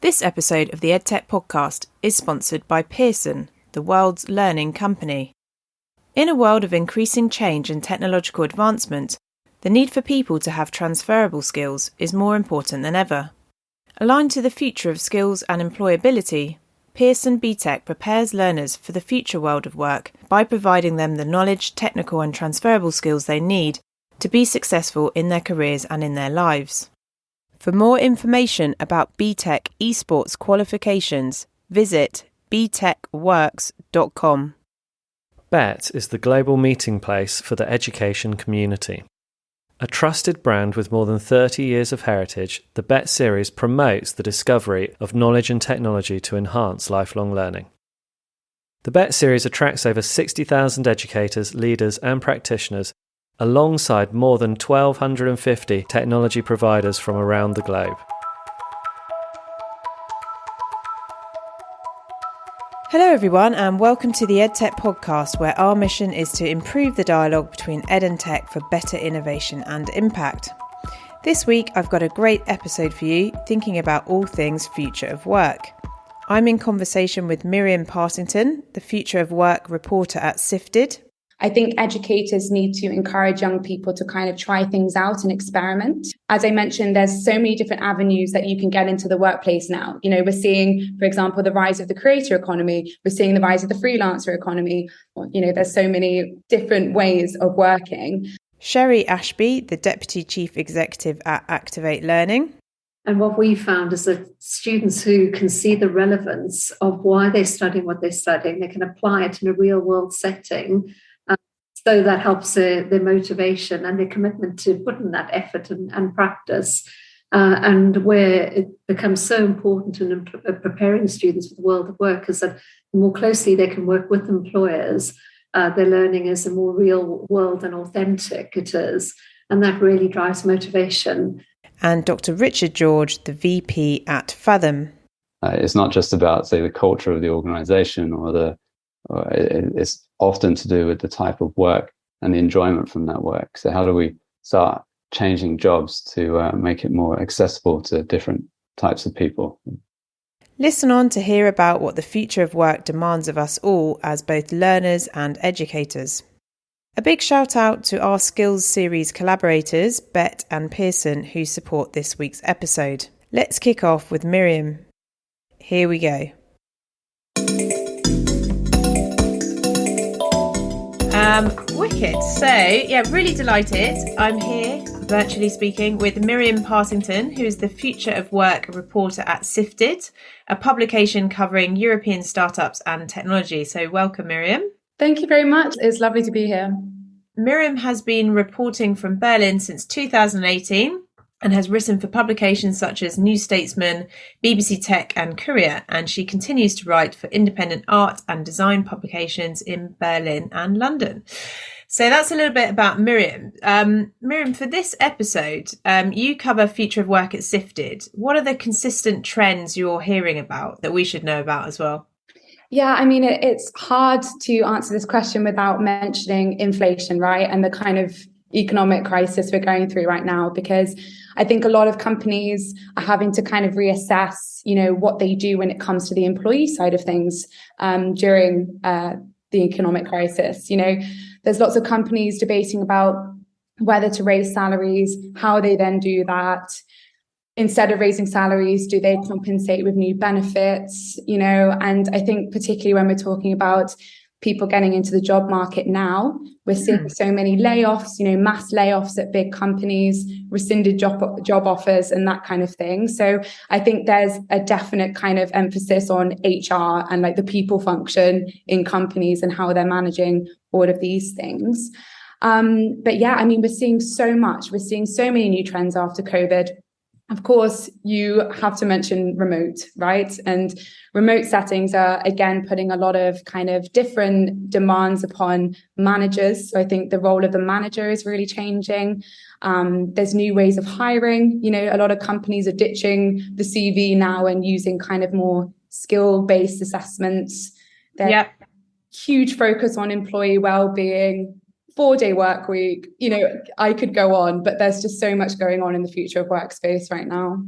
This episode of the Edtech Podcast is sponsored by Pearson, the world's learning company. In a world of increasing change and technological advancement, the need for people to have transferable skills is more important than ever. Aligned to the future of skills and employability, Pearson BTEC prepares learners for the future world of work by providing them the knowledge, technical and transferable skills they need to be successful in their careers and in their lives. For more information about BTEC esports qualifications, visit btechworks.com. Bett is the global meeting place for the education community. A trusted brand with more than 30 years of heritage, the Bett series promotes the discovery of knowledge and technology to enhance lifelong learning. The Bett series attracts over 60,000 educators, leaders and practitioners alongside more than 1,250 technology providers from around the globe. Hello everyone and welcome to the Edtech Podcast, where our mission is to improve the dialogue between ed and tech for better innovation and impact. This week I've got a great episode for you, thinking about all things future of work. I'm in conversation with Miriam Partington, the Future of Work reporter at Sifted. I think educators need to encourage young people to kind of try things out and experiment. As I mentioned, there's so many different avenues that you can get into the workplace now. You know, we're seeing, for example, the rise of the creator economy. We're seeing the rise of the freelancer economy. You know, there's so many different ways of working. Cheri Ashby, the Deputy Chief Executive at Activate Learning. And what we found is that students who can see the relevance of why they're studying what they're studying, they can apply it in a real world setting. So that helps their motivation and their commitment to put in that effort and practice. And where it becomes so important in preparing students for the world of work is that the more closely they can work with employers, their learning is the more real world and authentic it is. And that really drives motivation. And Dr. Richard George, the VP at Fathom. It's not just about, say, the culture of the organization it's often to do with the type of work and the enjoyment from that work. So how do we start changing jobs to make it more accessible to different types of people? Listen on to hear about what the future of work demands of us all as both learners and educators. A big shout out to our Skills series collaborators, Bett and Pearson, who support this week's episode. Let's kick off with Miriam. Here we go. Wicked. So, really delighted. I'm here, virtually speaking, with Miriam Partington, who is the Future of Work reporter at Sifted, a publication covering European startups and technology. So welcome, Miriam. Thank you very much. It's lovely to be here. Miriam has been reporting from Berlin since 2018 and has written for publications such as New Statesman, BBC Tech and Courier, and she continues to write for independent art and design publications in Berlin and London. So that's a little bit about Miriam. Miriam, for this episode, you cover Future of Work at Sifted. What are the consistent trends you're hearing about that we should know about as well? Yeah, I mean, it's hard to answer this question without mentioning inflation, right? And the kind of economic crisis we're going through right now, because I think a lot of companies are having to kind of reassess, what they do when it comes to the employee side of things during the economic crisis. There's lots of companies debating about whether to raise salaries, how they then do that. Instead of raising salaries, do they compensate with new benefits? And I think particularly when we're talking about people getting into the job market now, we're seeing so many layoffs, mass layoffs at big companies, rescinded job offers and that kind of thing. So I think there's a definite kind of emphasis on HR and like the people function in companies and how they're managing all of these things. But yeah, I mean, we're seeing so much. We're seeing so many new trends after COVID. Of course, you have to mention remote, right? And remote settings are, again, putting a lot of kind of different demands upon managers. So I think the role of the manager is really changing. There's new ways of hiring. A lot of companies are ditching the CV now and using kind of more skill-based assessments. There's huge focus on employee well-being, 4-day work week. I could go on, but there's just so much going on in the future of workspace right now.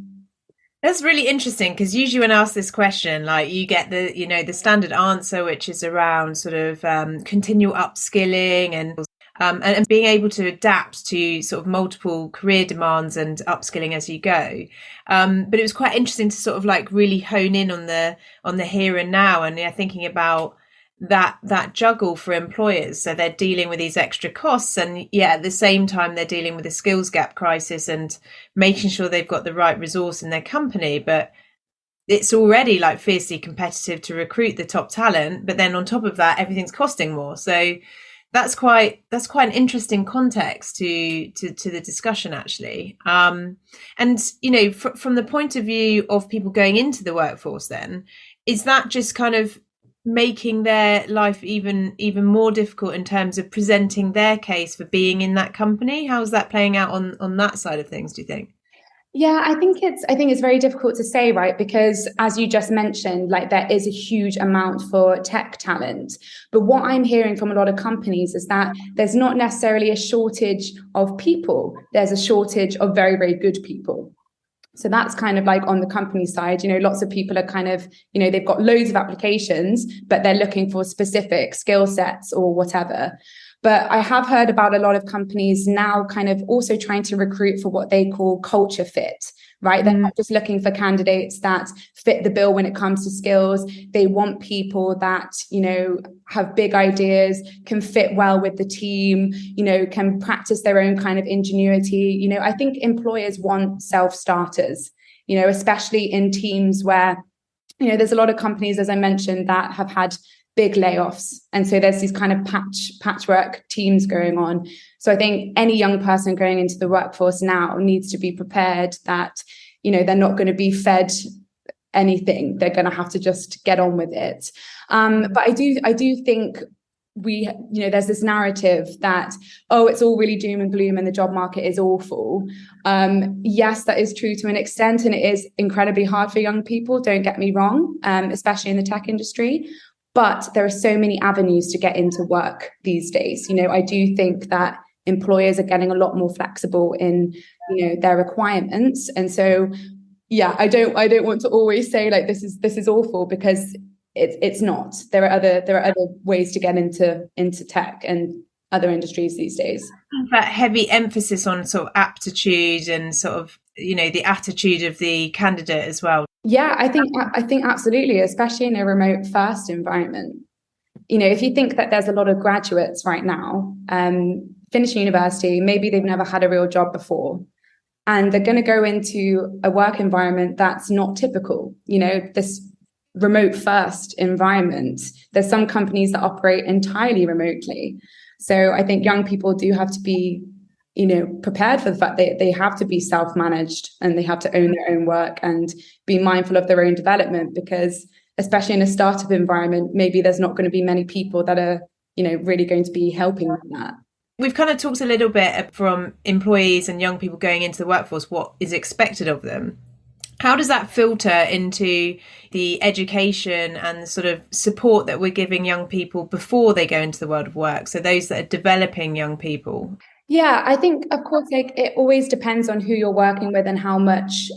That's really interesting, because usually when I ask this question, like, you get the standard answer, which is around sort of continual upskilling and being able to adapt to sort of multiple career demands and upskilling as you go. But it was quite interesting to sort of like really hone in on the here and now, and thinking about that juggle for employers. So they're dealing with these extra costs, and at the same time they're dealing with a skills gap crisis and making sure they've got the right resource in their company. But it's already like fiercely competitive to recruit the top talent, but then on top of that, everything's costing more. So that's quite an interesting context to the discussion, actually. And from the point of view of people going into the workforce, then is that just kind of making their life even more difficult in terms of presenting their case for being in that company? How's that playing out on that side of things, do you think? Yeah, I think it's very difficult to say, right? Because as you just mentioned, like, there is a huge amount for tech talent. But what I'm hearing from a lot of companies is that there's not necessarily a shortage of people. There's a shortage of very, very good people. So that's kind of like on the company side, lots of people are kind of, they've got loads of applications, but they're looking for specific skill sets or whatever. But I have heard about a lot of companies now kind of also trying to recruit for what they call culture fit, right? They're not just looking for candidates that fit the bill when it comes to skills. They want people that, have big ideas, can fit well with the team, can practice their own kind of ingenuity. I think employers want self-starters, especially in teams where, there's a lot of companies, as I mentioned, that have had big layoffs. And so there's these kind of patchwork teams going on. So I think any young person going into the workforce now needs to be prepared that, they're not going to be fed anything. They're going to have to just get on with it. But I do think there's this narrative that, it's all really doom and gloom and the job market is awful. Yes, that is true to an extent. And it is incredibly hard for young people. Don't get me wrong, especially in the tech industry. But there are so many avenues to get into work these days. I do think that employers are getting a lot more flexible in, their requirements. And so, I don't want to always say like this is awful, because it's not. There are other ways to get into tech and other industries these days. That heavy emphasis on sort of aptitude and sort of, the attitude of the candidate as well. Yeah, I think absolutely, especially in a remote first environment. If you think that there's a lot of graduates right now, finishing university, maybe they've never had a real job before, and they're going to go into a work environment that's not typical. This remote first environment. There's some companies that operate entirely remotely. So I think young people do have to be, prepared for the fact that they have to be self-managed and they have to own their own work and be mindful of their own development, because especially in a startup environment, maybe there's not going to be many people that are, really going to be helping with that. We've kind of talked a little bit from employees and young people going into the workforce, what is expected of them. How does that filter into the education and the sort of support that we're giving young people before they go into the world of work? So those that are developing young people. Yeah, I think, of course, like, it always depends on who you're working with and how much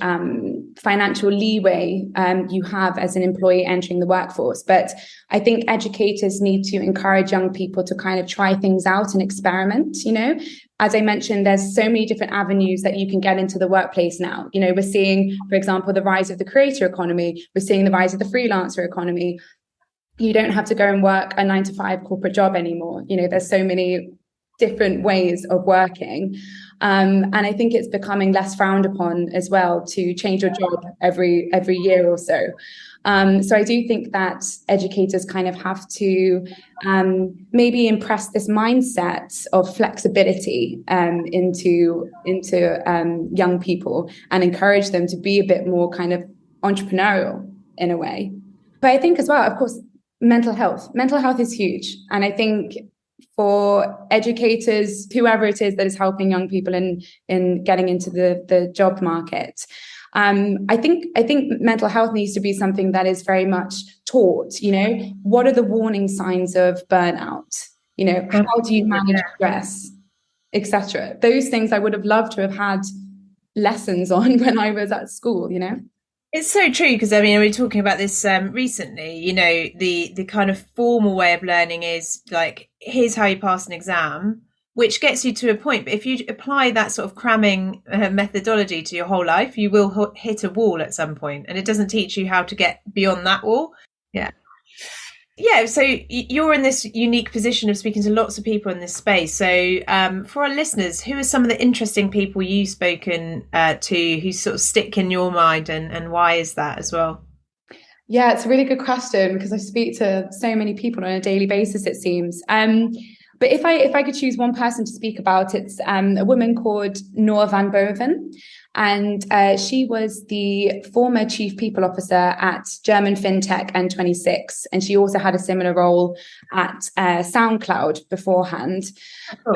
financial leeway you have as an employee entering the workforce. But I think educators need to encourage young people to kind of try things out and experiment. As I mentioned, there's so many different avenues that you can get into the workplace now. We're seeing, for example, the rise of the creator economy. We're seeing the rise of the freelancer economy. You don't have to go and work a 9-to-5 corporate job anymore. There's so many different ways of working. And I think it's becoming less frowned upon as well to change your job every year or so. So I do think that educators kind of have to maybe impress this mindset of flexibility into young people and encourage them to be a bit more kind of entrepreneurial in a way. But I think as well, of course, mental health is huge. And I think for educators, whoever it is that is helping young people in getting into the job market, I think mental health needs to be something that is very much taught. What are the warning signs of burnout? How do you manage stress, etc. Those things I would have loved to have had lessons on when I was at school. It's so true, because I mean, we were talking about this recently. You know, the kind of formal way of learning is like, here's how you pass an exam, which gets you to a point. But if you apply that sort of cramming methodology to your whole life, you will hit a wall at some point, and it doesn't teach you how to get beyond that wall. Yeah, so you're in this unique position of speaking to lots of people in this space. So for our listeners, who are some of the interesting people you've spoken to who sort of stick in your mind, and why is that as well? Yeah, it's a really good question, because I speak to so many people on a daily basis, it seems. But if I could choose one person to speak about, it's a woman called Noor van Boven. And she was the former chief people officer at German fintech N26. And she also had a similar role at SoundCloud beforehand.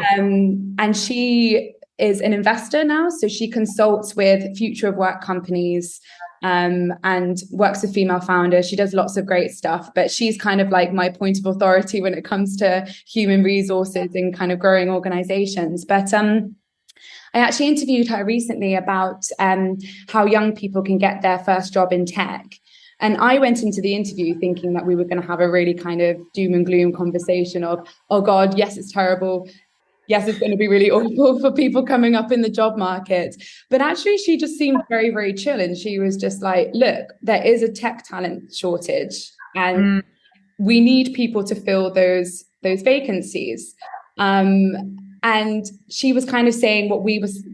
And she is an investor now. So she consults with future of work companies and works with female founders. She does lots of great stuff, but she's kind of like my point of authority when it comes to human resources and kind of growing organizations. But I actually interviewed her recently about how young people can get their first job in tech. And I went into the interview thinking that we were going to have a really kind of doom and gloom conversation of, oh God, yes, it's terrible. Yes, it's going to be really awful for people coming up in the job market. But actually, she just seemed very, very chill. And she was just like, look, there is a tech talent shortage, and we need people to fill those vacancies. And she was kind of saying what we was,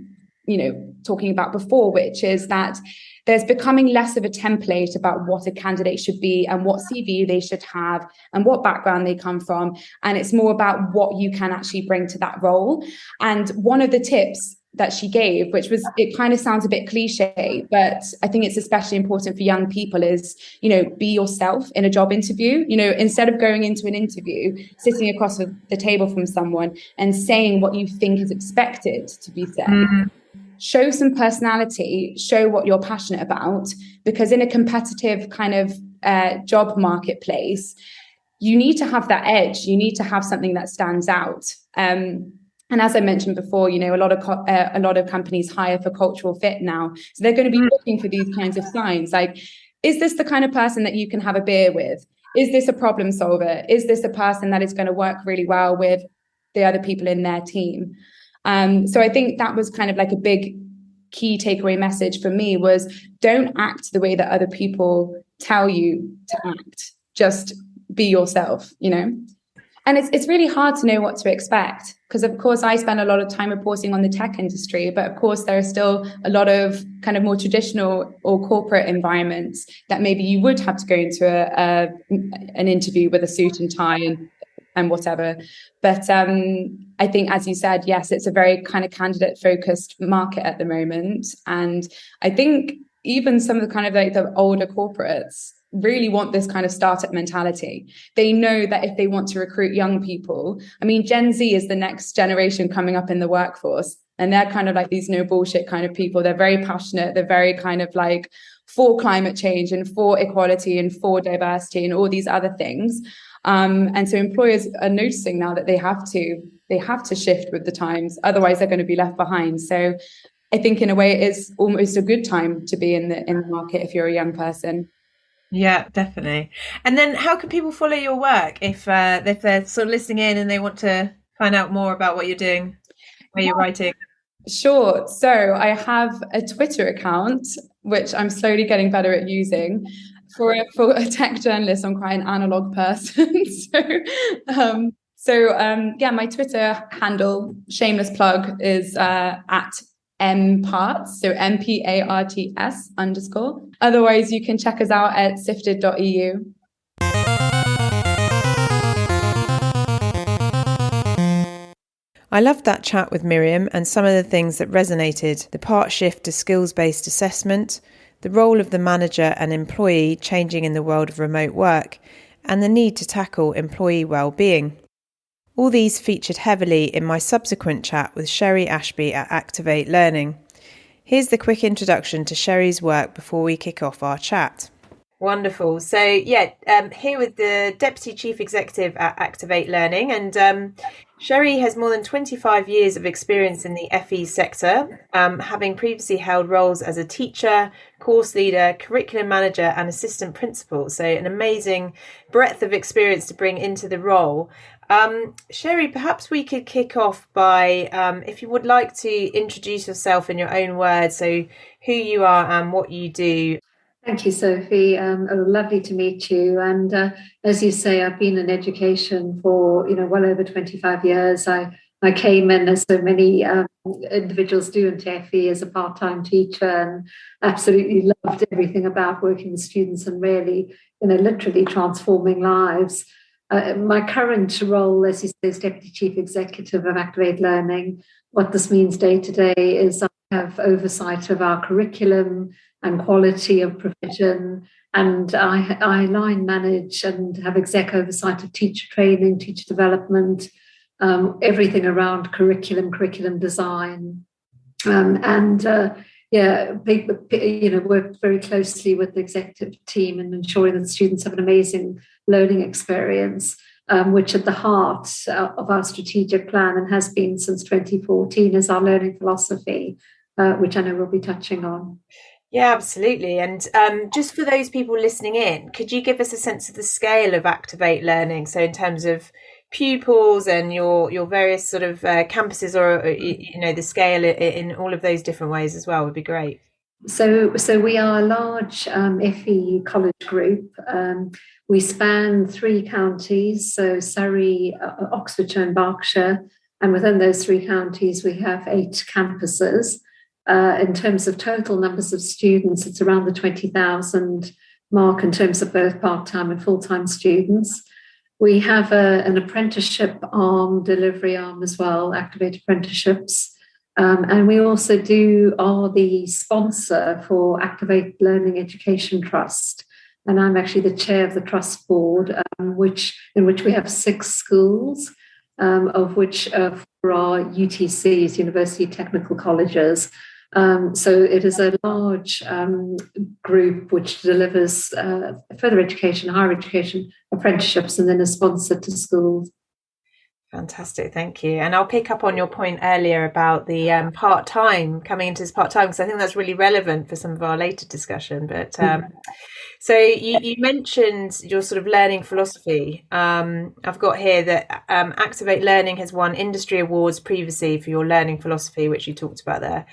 talking about before, which is that there's becoming less of a template about what a candidate should be and what CV they should have and what background they come from. And it's more about what you can actually bring to that role. And one of the tips that she gave, which was, it kind of sounds a bit cliche, but I think it's especially important for young people, is, be yourself in a job interview. Instead of going into an interview, sitting across the table from someone and saying what you think is expected to be said. Show some personality, show what you're passionate about, because in a competitive kind of job marketplace, you need to have that edge. You need to have something that stands out. And as I mentioned before, a lot of companies hire for cultural fit now. So they're going to be looking for these kinds of signs. Like, is this the kind of person that you can have a beer with? Is this a problem solver? Is this a person that is going to work really well with the other people in their team? So I think that was kind of like a big key takeaway message for me, was don't act the way that other people tell you to act. Just be yourself, And it's really hard to know what to expect, because, of course, I spend a lot of time reporting on the tech industry. But, of course, there are still a lot of kind of more traditional or corporate environments that maybe you would have to go into an interview with a suit and tie and whatever. But I think, as you said, yes, it's a very kind of candidate-focused market at the moment. And I think even some of the kind of like the older corporates really want this kind of startup mentality. They know that if they want to recruit young people, I mean, Gen Z is the next generation coming up in the workforce, and they're kind of like these no bullshit kind of people. They're very passionate. They're very kind of like for climate change and for equality and for diversity and all these other things. And so employers are noticing now that they have to shift with the times. Otherwise, they're going to be left behind. So I think in a way it is almost a good time to be in the market if you're a young person. Yeah, definitely. And then how can people follow your work if they're sort of listening in and they want to find out more about what you're doing, where you're writing? Sure. So I have a Twitter account, which I'm slowly getting better at using. For a tech journalist, I'm quite an analog person. So my Twitter handle, shameless plug, is at mparts, so MPARTS_. Otherwise, you can check us out at sifted.eu. I loved that chat with Miriam and some of the things that resonated: the part shift to skills-based assessment, the role of the manager and employee changing in the world of remote work, and the need to tackle employee well-being. All these featured heavily in my subsequent chat with Cheri Ashby at Activate Learning. Here's the quick introduction to Cheri's work before we kick off our chat. Wonderful. So, here with the Deputy Chief Executive at Activate Learning, and Cheri has more than 25 years of experience in the FE sector, having previously held roles as a teacher, course leader, curriculum manager, and assistant principal. So, an amazing breadth of experience to bring into the role. Cheri, perhaps we could kick off by, if you would like to introduce yourself in your own words, so who you are and what you do. Thank you, Sophie. Lovely to meet you. And as you say, I've been in education for well over 25 years. I came in, as so many individuals do, into FE as a part-time teacher, and absolutely loved everything about working with students and really, literally transforming lives. My current role, as you say, is Deputy Chief Executive of Activate Learning. What this means day to day is I have oversight of our curriculum and quality of provision, and I line manage and have exec oversight of teacher training, teacher development, everything around curriculum design, work very closely with the executive team and ensuring that students have an amazing learning experience, which at the heart of our strategic plan, and has been since 2014, is our learning philosophy, which I know we'll be touching on. Yeah, absolutely. And just for those people listening in, could you give us a sense of the scale of Activate Learning? So in terms of pupils and your various sort of campuses, or the scale in all of those different ways as well would be great. So we are a large FE college group. We span 3 counties, so Surrey, Oxfordshire and Berkshire. And within those 3 counties, we have 8 campuses. In terms of total numbers of students, it's around the 20,000 mark in terms of both part-time and full-time students. We have an apprenticeship arm, delivery arm as well, Activate Apprenticeships. And we also are the sponsor for Activate Learning Education Trust. And I'm actually the chair of the trust board, in which we have 6 schools, of which 4 are UTCs, University Technical Colleges. So it is a large group which delivers further education, higher education, apprenticeships, and then is sponsored to schools. Fantastic, thank you. And I'll pick up on your point earlier about the part-time, coming into this part-time, because I think that's really relevant for some of our later discussion. But so you mentioned your sort of learning philosophy. I've got here that Activate Learning has won industry awards previously for your learning philosophy, which you talked about there.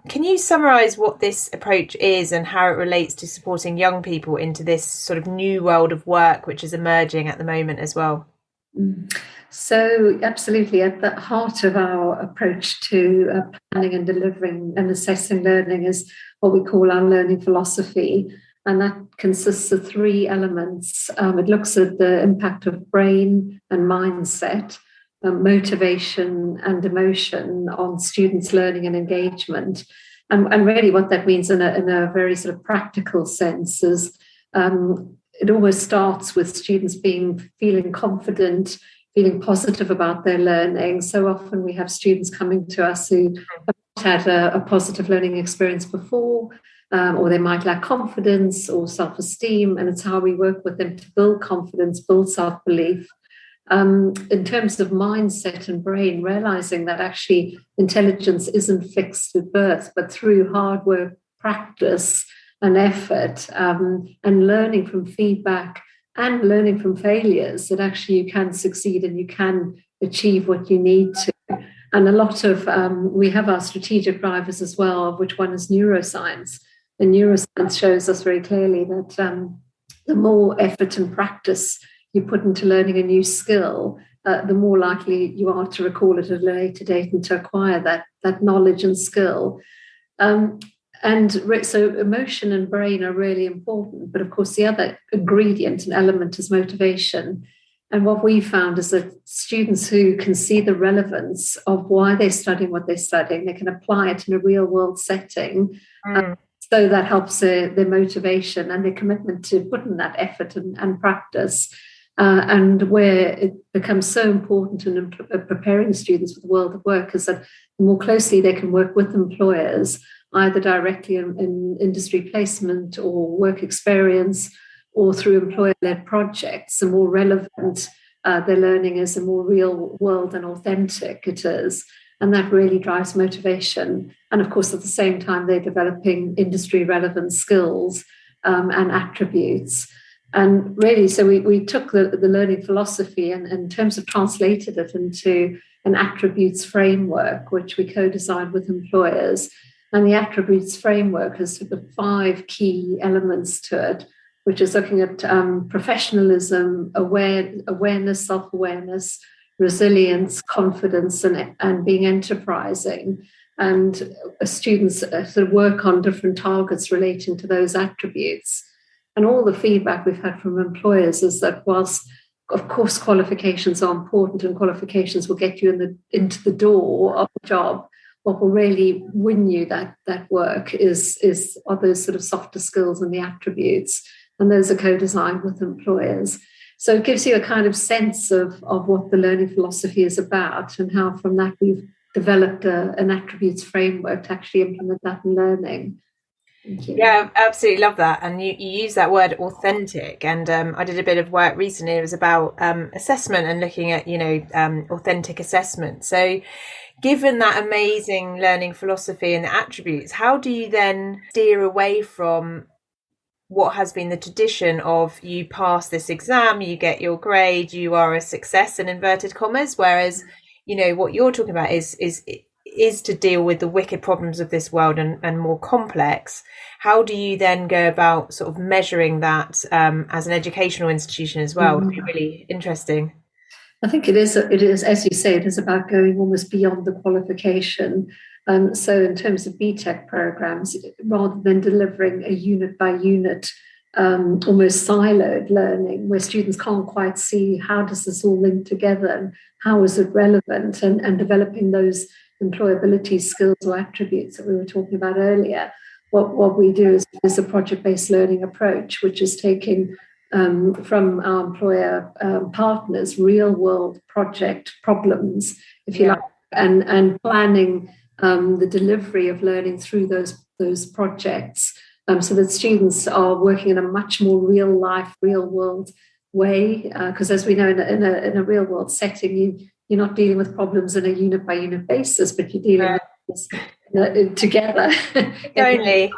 Can you summarise what this approach is and how it relates to supporting young people into this sort of new world of work, which is emerging at the moment as well? So absolutely, at the heart of our approach to planning and delivering and assessing learning is what we call our learning philosophy. And that consists of 3 elements. It looks at the impact of brain and mindset, motivation and emotion on students' learning and engagement. And really what that means in a very sort of practical sense is it always starts with students feeling confident, feeling positive about their learning. So often we have students coming to us who have had a positive learning experience before, or they might lack confidence or self-esteem, and it's how we work with them to build confidence, build self-belief. In terms of mindset and brain, realizing that actually intelligence isn't fixed at birth, but through hard work, practice and effort, and learning from feedback and learning from failures, that actually you can succeed and you can achieve what you need to. And a lot of, we have our strategic drivers as well, of which one is neuroscience. And neuroscience shows us very clearly that the more effort and practice you put into learning a new skill, the more likely you are to recall it at a later date and to acquire that knowledge and skill. So emotion and brain are really important. But of course, the other ingredient and element is motivation. And what we found is that students who can see the relevance of why they're studying what they're studying, they can apply it in a real world setting. So that helps their motivation and their commitment to put in that effort and practice. And where it becomes so important in preparing students for the world of work is that the more closely they can work with employers either directly in industry placement or work experience, or through employer-led projects, the more relevant their learning is, the more real world and authentic it is. And that really drives motivation. And of course, at the same time, they're developing industry relevant skills and attributes. And really, so we took the learning philosophy and in terms of translated it into an attributes framework, which we co-designed with employers. And the attributes framework has sort of 5 key elements to it, which is looking at professionalism, awareness, self-awareness, resilience, confidence, and being enterprising. And students sort of work on different targets relating to those attributes. And all the feedback we've had from employers is that whilst, of course, qualifications are important and qualifications will get you into the door of the job, what will really win you that work are those sort of softer skills and the attributes. And those are co-designed with employers. So it gives you a kind of sense of what the learning philosophy is about and how from that we've developed an attributes framework to actually implement that in learning. Yeah, absolutely love that. And you use that word authentic. And I did a bit of work recently. It was about assessment and looking at, authentic assessment. So given that amazing learning philosophy and the attributes, how do you then steer away from what has been the tradition of you pass this exam, you get your grade, you are a success in inverted commas, whereas, what you're talking about is to deal with the wicked problems of this world and more complex. How do you then go about sort of measuring that as an educational institution as well? It'd be really interesting. I think it is, as you say, it is about going almost beyond the qualification. So in terms of BTEC programs, rather than delivering a unit by unit, almost siloed learning where students can't quite see how does this all link together and how is it relevant, and developing those employability skills or attributes that we were talking about earlier. What we do is a project-based learning approach, which is taking from our employer partners real-world project problems, if you like, and planning the delivery of learning through those projects, so that students are working in a much more real-life, real-world way. Because as we know, in a real-world setting, you're not dealing with problems on a unit-by-unit basis, but you're dealing with this together. If only.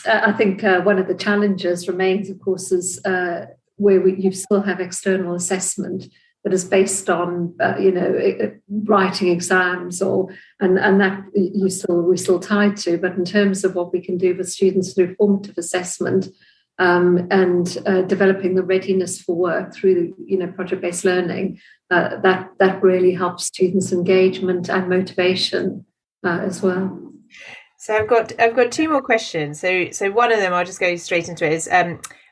I think one of the challenges remains, of course, is where you still have external assessment that is based on, writing exams and that we're still tied to. But in terms of what we can do with students through formative assessment and developing the readiness for work through, project-based learning, that really helps students' engagement and motivation as well. So I've got 2 more questions. So one of them, I'll just go straight into it, is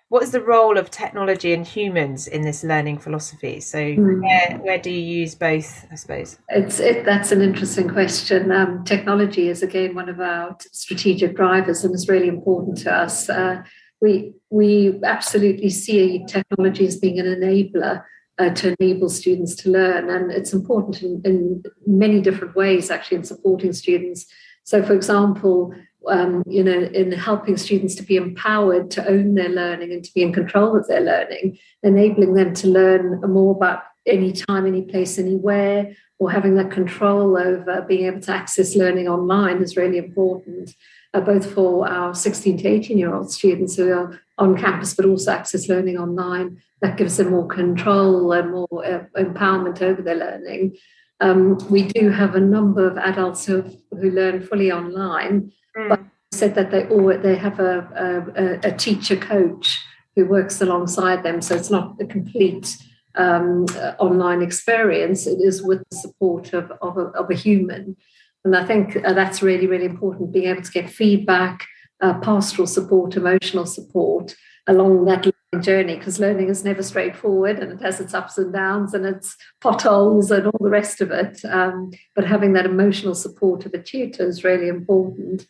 what is the role of technology and humans in this learning philosophy? So where do you use both, I suppose? That's an interesting question. Technology is, again, one of our strategic drivers and is really important to us. We absolutely see technology as being an enabler to enable students to learn. And it's important in many different ways, actually, in supporting students. So, for example, in helping students to be empowered to own their learning and to be in control of their learning, enabling them to learn more about any time, any place, anywhere, or having that control over being able to access learning online is really important, both for our 16 to 18-year-old students who are on campus, but also access learning online. That gives them more control and more empowerment over their learning. We do have a number of adults who learn fully online, but said that they have a teacher coach who works alongside them. So it's not a complete online experience. It is with the support of a human. And I think that's really, really important, being able to get feedback, pastoral support, emotional support along that learning journey, because learning is never straightforward and it has its ups and downs and its potholes and all the rest of it. But having that emotional support of a tutor is really important.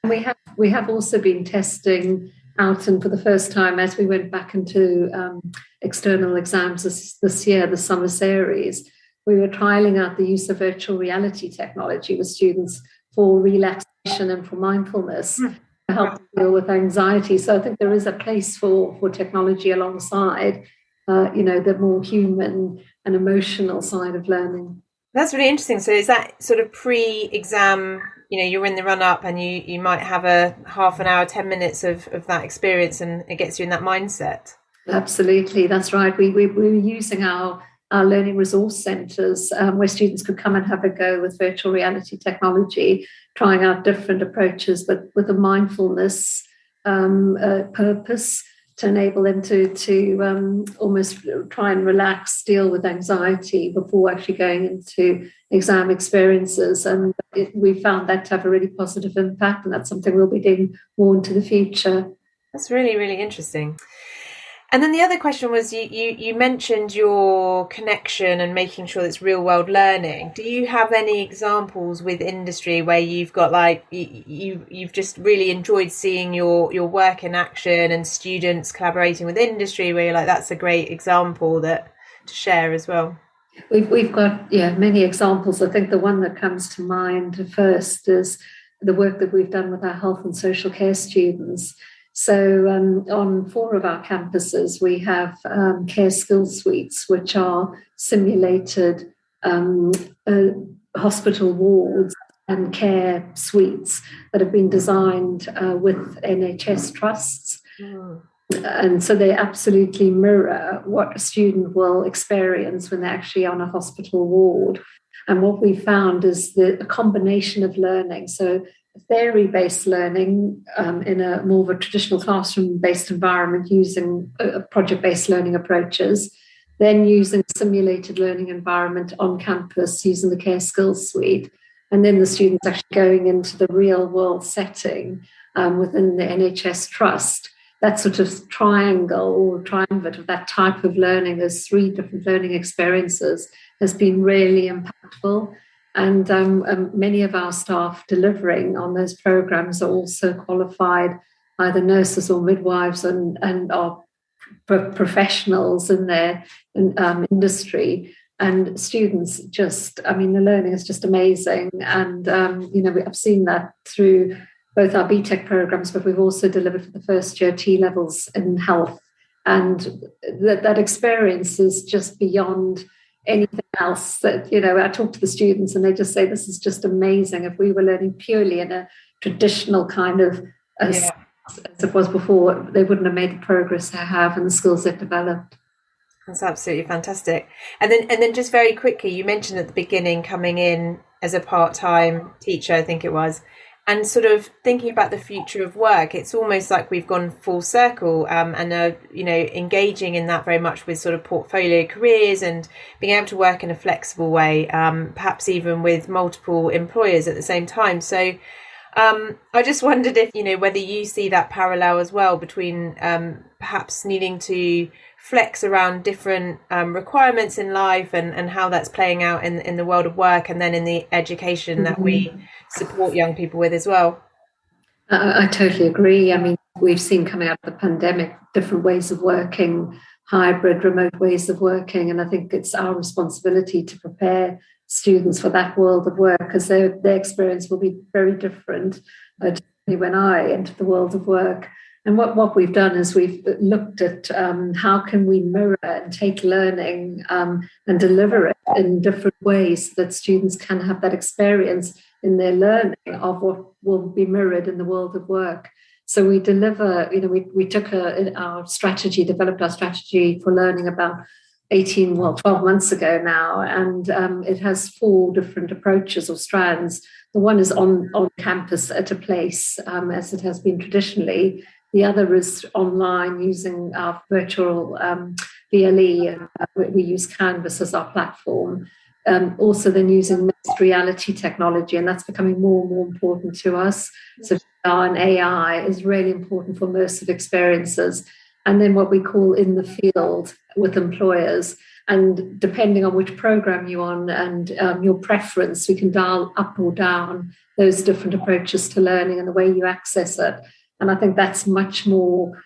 We have also been testing out, and for the first time, as we went back into external exams this year, the summer series, we were trialing out the use of virtual reality technology with students for relaxation and for mindfulness to help them deal with anxiety. So I think there is a place for technology alongside, the more human and emotional side of learning. That's really interesting. So is that sort of pre-exam, you're in the run-up and you might have a half an hour, 10 minutes of that experience, and it gets you in that mindset? Absolutely, that's right. We were using our learning resource centres where students could come and have a go with virtual reality technology, trying out different approaches, but with a mindfulness purpose to enable them to almost try and relax, deal with anxiety before actually going into exam experiences. And we found that to have a really positive impact, and that's something we'll be doing more into the future. That's really, really interesting. And then the other question was, you mentioned your connection and making sure it's real world learning. Do you have any examples with industry where you've got you've just really enjoyed seeing your work in action and students collaborating with industry, where you're like, that's a great example to share as well? We've got many examples. I think the one that comes to mind first is the work that we've done with our health and social care students. So on 4 of our campuses, we have care skills suites, which are simulated hospital wards and care suites that have been designed with NHS trusts. Mm. And so they absolutely mirror what a student will experience when they're actually on a hospital ward. And what we found is a combination of learning. So theory-based learning in a more of a traditional classroom-based environment using project-based learning approaches, then using simulated learning environment on campus using the Care Skills Suite, and then the students actually going into the real-world setting within the NHS Trust. That sort of triangle or triumvirate of that type of learning, there's 3 different learning experiences, has been really impactful. And many of our staff delivering on those programs are also qualified either nurses or midwives and are professionals in their industry. And students the learning is just amazing. And, I've seen that through both our BTEC programs, but we've also delivered for the first year T-levels in health. And that experience is just beyond anything else. That I talk to the students and they just say, this is just amazing. If we were learning purely in a traditional kind of as it was before, they wouldn't have made the progress they have and the skills they've developed. That's absolutely fantastic. And then just very quickly, you mentioned at the beginning coming in as a part-time teacher, I think it was, and sort of thinking about the future of work. It's almost like we've gone full circle and engaging in that very much with sort of portfolio careers and being able to work in a flexible way, perhaps even with multiple employers at the same time. So I just wondered if, whether you see that parallel as well between perhaps needing to flex around different requirements in life and how that's playing out in the world of work and then in the education that we support young people with as well. I totally agree. I mean, we've seen coming out of the pandemic different ways of working, hybrid, remote ways of working, and I think it's our responsibility to prepare students for that world of work, because their experience will be very different when I enter the world of work. And what we've done is we've looked at how can we mirror and take learning and deliver it in different ways so that students can have that experience in their learning of what will be mirrored in the world of work. So we deliver, we took developed our strategy for learning about 12 months ago now, and it has 4 different approaches or strands. The one is on campus at a place, as it has been traditionally. The other is online using our virtual VLE. We use Canvas as our platform. Also then using mixed reality technology, and that's becoming more and more important to us. So VR and AI is really important for immersive experiences. And then what we call in the field with employers. And depending on which program you're on and your preference, we can dial up or down those different approaches to learning and the way you access it. And I think that's much more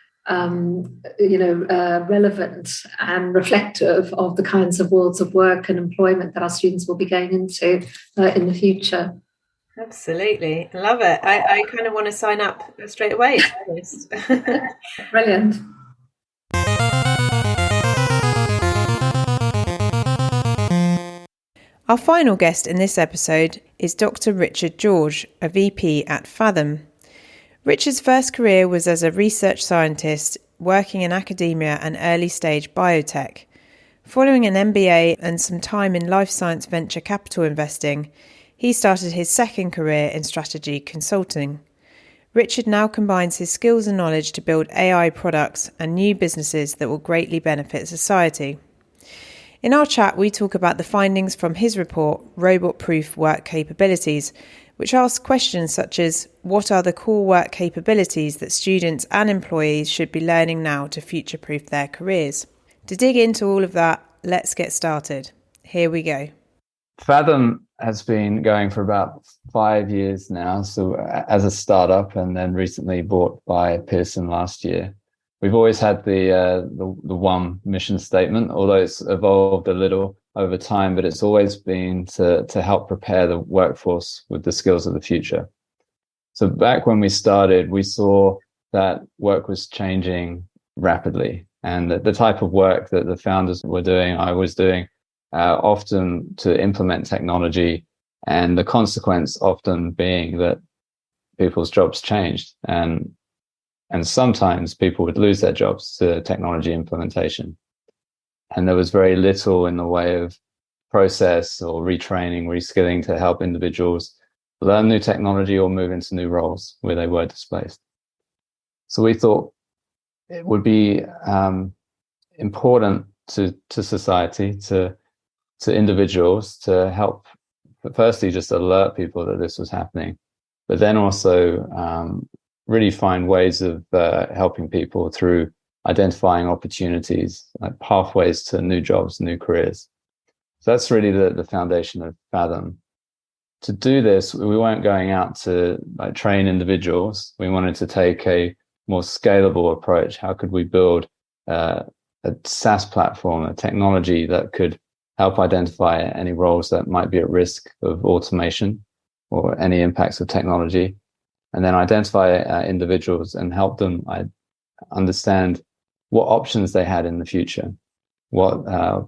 relevant and reflective of the kinds of worlds of work and employment that our students will be going into in the future. Absolutely. I love it. I kind of want to sign up straight away, to be honest. Brilliant. Our final guest in this episode is Dr. Richard George, a VP at Fathom. Richard's first career was as a research scientist working in academia and early stage biotech. Following an MBA and some time in life science venture capital investing, he started his second career in strategy consulting. Richard now combines his skills and knowledge to build AI products and new businesses that will greatly benefit society. In our chat, we talk about the findings from his report, Robot-Proof Work Capabilities, which asks questions such as, what are the core work capabilities that students and employees should be learning now to future-proof their careers? To dig into all of that, let's get started. Here we go. Fathom has been going for about 5 years now, so as a startup, and then recently bought by Pearson last year. We've always had the one mission statement, although it's evolved a little over time, but it's always been to help prepare the workforce with the skills of the future. So back when we started, we saw that work was changing rapidly, and the type of work that the founders were doing, I was doing, often to implement technology, and the consequence often being that people's jobs changed, and sometimes people would lose their jobs to technology implementation. And there was very little in the way of process or retraining, reskilling to help individuals learn new technology or move into new roles where they were displaced. So we thought it would be important to society, to individuals, to help, firstly, just alert people that this was happening, but then also really find ways of helping people through identifying opportunities, like pathways to new jobs, new careers. So that's really the foundation of Fathom. To do this, we weren't going out to train individuals. We wanted to take a more scalable approach. How could we build a SaaS platform, a technology that could help identify any roles that might be at risk of automation or any impacts of technology, and then identify individuals and help them understand what options they had in the future, what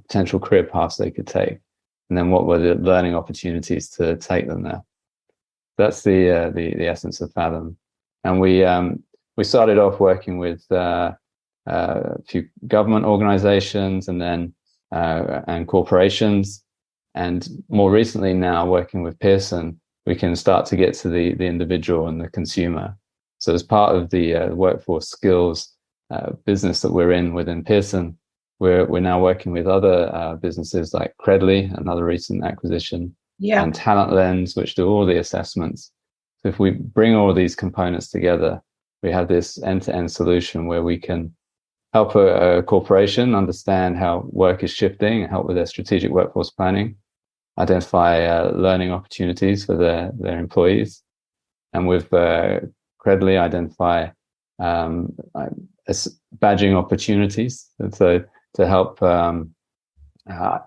potential career paths they could take, and then what were the learning opportunities to take them there. That's the essence of Fathom. And we started off working with a few government organizations and corporations, and more recently now working with Pearson, we can start to get to the individual and the consumer. So as part of the workforce skills business that we're in within Pearson, we're now working with other businesses like Credly, another recent acquisition, and Talent Lens, which do all the assessments. So if we bring all of these components together, we have this end-to-end solution where we can help a corporation understand how work is shifting and help with their strategic workforce planning, identify learning opportunities for their employees, and with Credly identify badging opportunities, so to help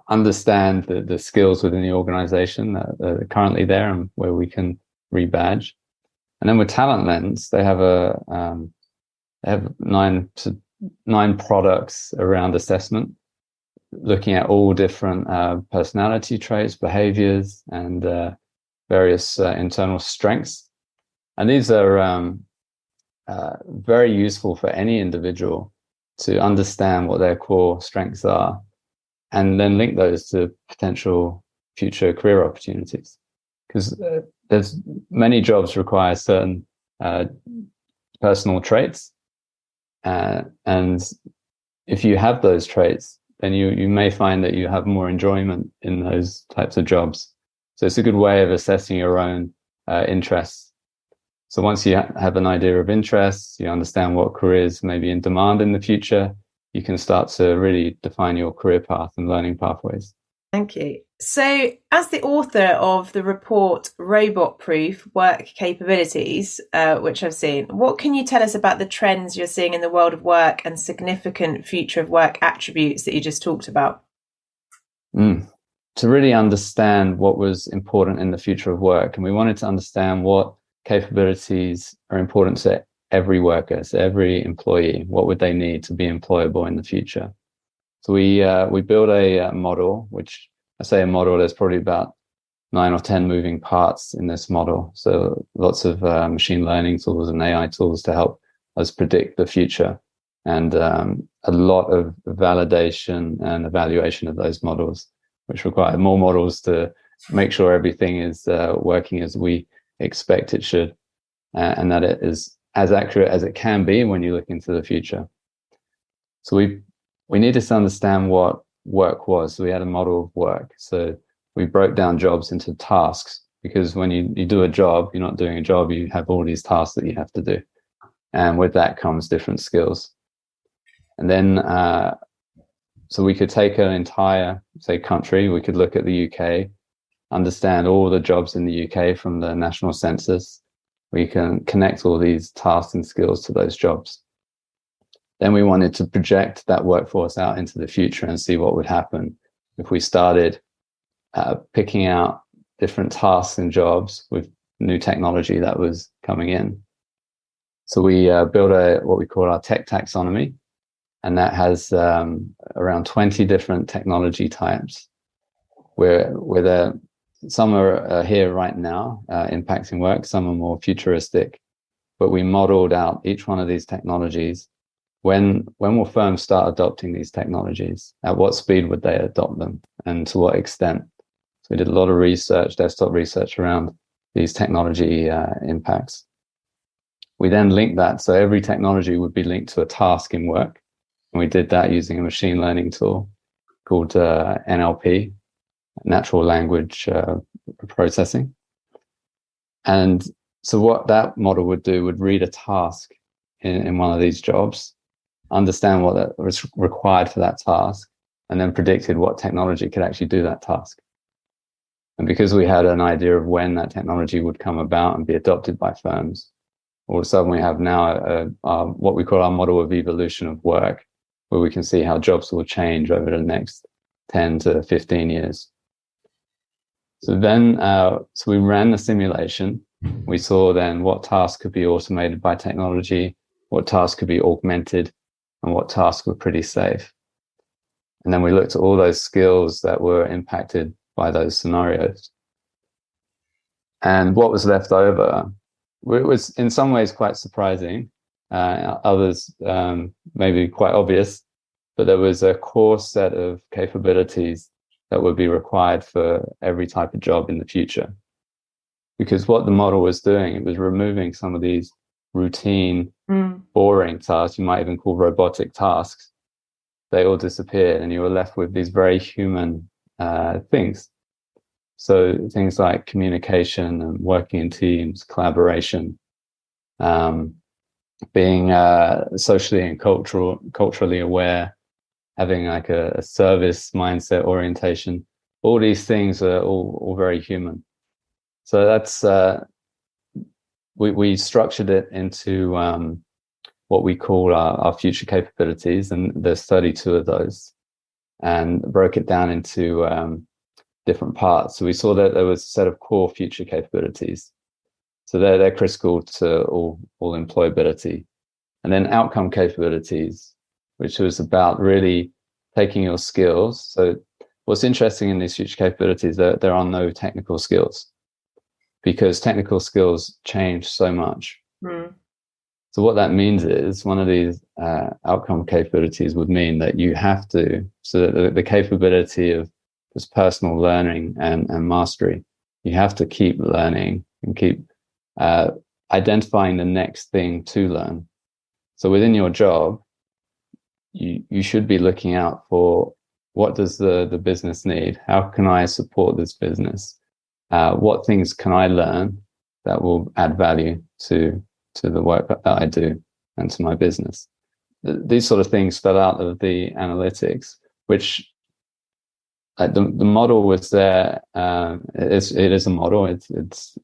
understand the skills within the organization that are currently there and where we can rebadge. And then with Talent Lens, they have they have nine products around assessment, looking at all different personality traits, behaviors, and various internal strengths. And these are very useful for any individual to understand what their core strengths are, and then link those to potential future career opportunities. Because there's many jobs require certain personal traits, and if you have those traits, then you may find that you have more enjoyment in those types of jobs. So it's a good way of assessing your own interests. So once you have an idea of interests, you understand what careers may be in demand in the future, you can start to really define your career path and learning pathways. Thank you. So, as the author of the report Robot Proof Work Capabilities, which I've seen, what can you tell us about the trends you're seeing in the world of work and significant future of work attributes that you just talked about? To really understand what was important in the future of work, and we wanted to understand what capabilities are important to every worker, so every employee. What would they need to be employable in the future? So we built a model, which I say a model, there's probably about 9 or 10 moving parts in this model. So lots of machine learning tools and AI tools to help us predict the future, and a lot of validation and evaluation of those models, which require more models to make sure everything is working as we expect it should, and that it is as accurate as it can be when you look into the future. So we needed to understand what work was. So we had a model of work. So we broke down jobs into tasks, because when you do a job, you're not doing a job, you have all these tasks that you have to do. And with that comes different skills. And then, so we could take an entire, say, country, we could look at the UK, understand all the jobs in the UK from the national census. We can connect all these tasks and skills to those jobs. Then we wanted to project that workforce out into the future and see what would happen if we started picking out different tasks and jobs with new technology that was coming in. So we built what we call our tech taxonomy, and that has around 20 different technology types, where some are here right now impacting work, some are more futuristic, but we modeled out each one of these technologies. When will firms start adopting these technologies? At what speed would they adopt them, and to what extent? So we did a lot of research, desktop research around these technology impacts. We then linked that, so every technology would be linked to a task in work. And we did that using a machine learning tool called NLP, natural language processing. And so what that model would do would read a task in one of these jobs, understand what that was required for that task, and then predicted what technology could actually do that task. And because we had an idea of when that technology would come about and be adopted by firms, all of a sudden we have now what we call our model of evolution of work, where we can see how jobs will change over the next 10 to 15 years. So then, so we ran the simulation. We saw then what tasks could be automated by technology, what tasks could be augmented, and what tasks were pretty safe. And then we looked at all those skills that were impacted by those scenarios. And what was left over, it was in some ways quite surprising, others maybe quite obvious, but there was a core set of capabilities that would be required for every type of job in the future. Because what the model was doing, it was removing some of these routine, boring tasks, you might even call robotic tasks. They all disappeared, and you were left with these very human things. So things like communication and working in teams, collaboration, being socially and culturally aware, having like a service mindset orientation. All these things are all very human. So that's we structured it into what we call our future capabilities, and there's 32 of those, and broke it down into different parts. So we saw that there was a set of core future capabilities. So they're critical to all employability. And then outcome capabilities, which was about really taking your skills. So what's interesting in these future capabilities, there are no technical skills, because technical skills change so much. So what that means is one of these outcome capabilities would mean that you have to, so that the capability of this personal learning and mastery, you have to keep learning and keep identifying the next thing to learn. So within your job, you should be looking out for, what does the business need? How can I support this business? What things can I learn that will add value to the work that I do and to my business? These sort of things fell out of the analytics, which the model was there. It is a model.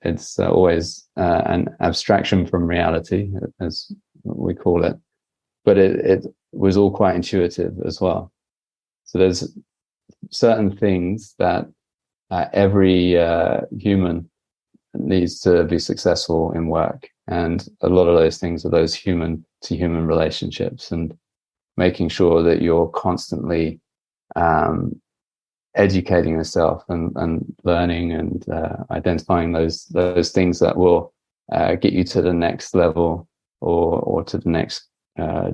It's always an abstraction from reality, as we call it, but it was all quite intuitive as well. So there's certain things that every human needs to be successful in work, and a lot of those things are those human to human relationships, and making sure that you're constantly educating yourself and learning and identifying those things that will get you to the next level or to the next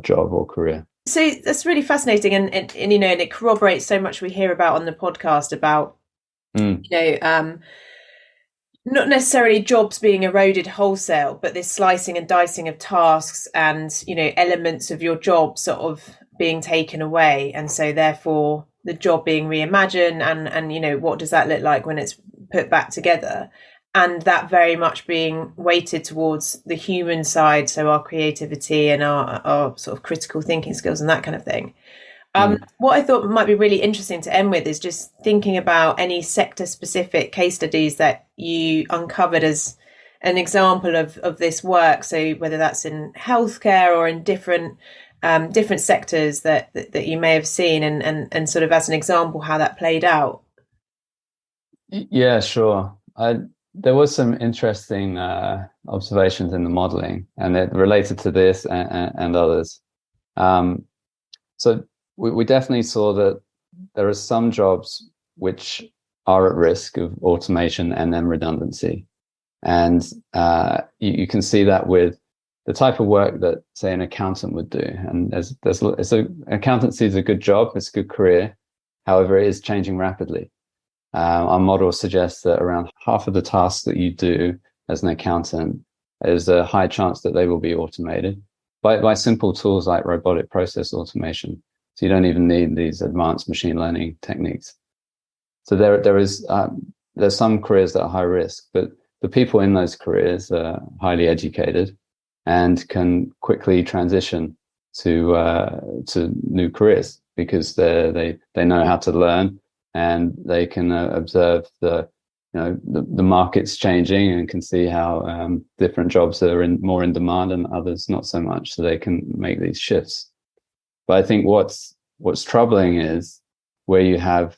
job or career. So that's really fascinating, and it corroborates so much we hear about on the podcast about not necessarily jobs being eroded wholesale, but this slicing and dicing of tasks and elements of your job sort of being taken away, and so therefore the job being reimagined, and what does that look like when it's put back together, and that very much being weighted towards the human side, so our creativity and our sort of critical thinking skills and that kind of thing. What I thought might be really interesting to end with is just thinking about any sector specific case studies that you uncovered as an example of this work. So whether that's in healthcare or in different sectors that you may have seen, and sort of as an example how that played out. Yeah, sure. There was some interesting observations in the modeling, and it related to this and others. So we definitely saw that there are some jobs which are at risk of automation and then redundancy. And you can see that with the type of work that, say, an accountant would do. And accountancy is a good job, it's a good career. However, it is changing rapidly. Our model suggests that around half of the tasks that you do as an accountant, there's a high chance that they will be automated by simple tools like robotic process automation. So you don't even need these advanced machine learning techniques. So there's some careers that are high risk, but the people in those careers are highly educated and can quickly transition to new careers because they know how to learn, and they can observe the market's changing and can see how different jobs are more in demand and others not so much, so they can make these shifts. But I think what's troubling is where you have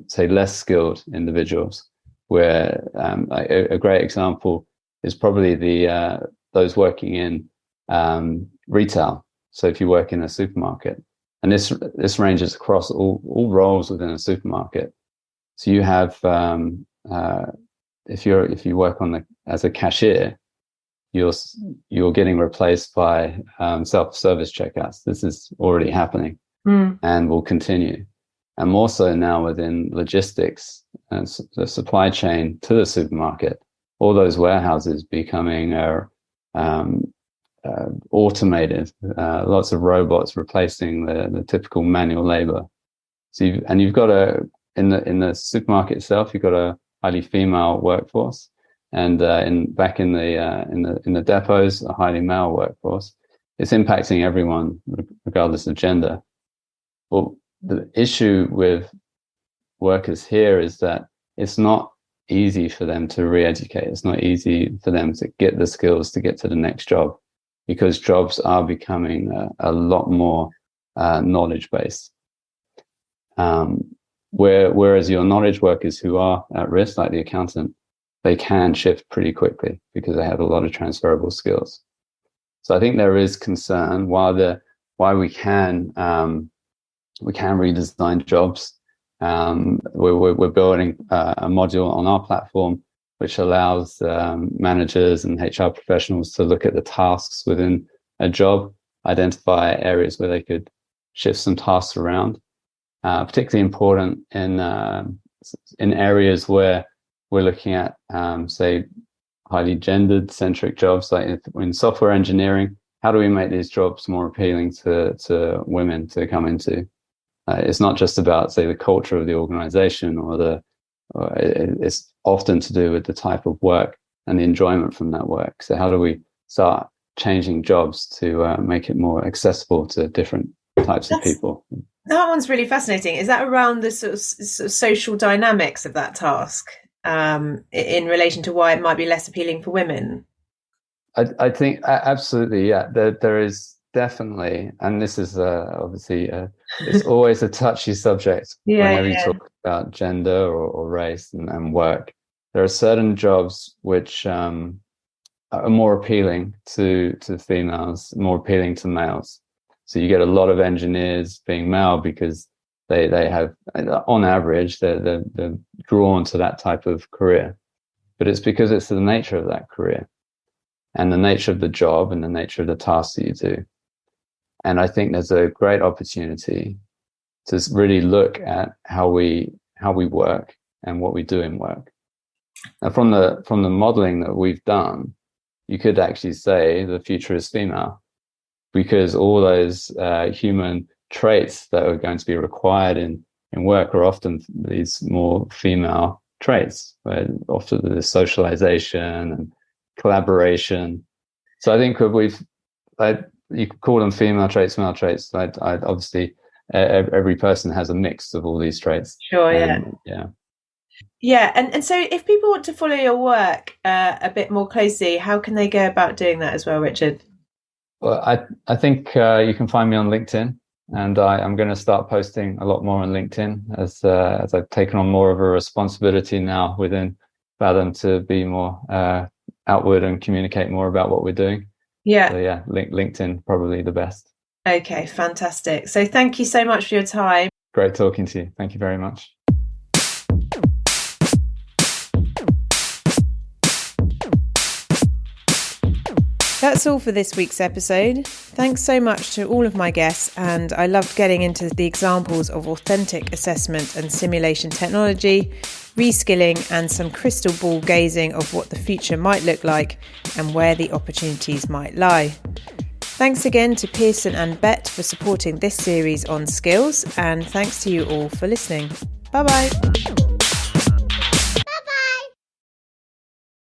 say less skilled individuals, where a great example is probably those working in retail. So if you work in a supermarket, and this ranges across all roles within a supermarket. So you have if you work as a cashier, you're getting replaced by self-service checkouts. This is already happening and will continue. And more so now within logistics and the supply chain to the supermarket, all those warehouses becoming automated, lots of robots replacing the typical manual labor. So you've got in the supermarket itself, you've got a highly female workforce, and back in the depots, a highly male workforce. It's impacting everyone regardless of gender. Well, the issue with workers here is that it's not easy for them to re-educate. It's not easy for them to get the skills to get to the next job, because jobs are becoming a lot more knowledge-based. Whereas your knowledge workers who are at risk, like the accountant, they can shift pretty quickly because they have a lot of transferable skills. So I think there is concern why we can redesign jobs. We're building a module on our platform which allows managers and HR professionals to look at the tasks within a job, identify areas where they could shift some tasks around. Particularly important in areas where we're looking at, say, highly gendered-centric jobs, like in software engineering. How do we make these jobs more appealing to women to come into? It's not just about, say, the culture of the organization, it's often to do with the type of work and the enjoyment from that work. So how do we start changing jobs to make it more accessible to different types of people? That one's really fascinating. Is that around the sort of social dynamics of that task, in relation to why it might be less appealing for women? I think absolutely, yeah. There is definitely, and this is obviously it's always a touchy subject whenever you talk about gender or race and work. There are certain jobs which are more appealing to females, more appealing to males. So you get a lot of engineers being male because they have, on average, they're drawn to that type of career. But it's because it's the nature of that career and the nature of the job and the nature of the tasks that you do. And I think there's a great opportunity to really look at how we work and what we do in work. Now, from the modeling that we've done, you could actually say the future is female, because all those human traits that are going to be required in work are often these more female traits, where often there's socialization and collaboration. So I think you could call them female traits, male traits. I'd obviously every person has a mix of all these traits. Sure, yeah. Yeah, and so if people want to follow your work a bit more closely, how can they go about doing that as well, Richard? Well, I think you can find me on LinkedIn, and I'm going to start posting a lot more on LinkedIn as I've taken on more of a responsibility now within Fathom to be more outward and communicate more about what we're doing. Yeah. So yeah, LinkedIn probably the best. Okay, fantastic. So thank you so much for your time. Great talking to you. Thank you very much. That's all for this week's episode. Thanks so much to all of my guests, and I loved getting into the examples of authentic assessment and simulation technology, reskilling, and some crystal ball gazing of what the future might look like and where the opportunities might lie. Thanks again to Pearson and Bett for supporting this series on skills, and thanks to you all for listening. Bye-bye.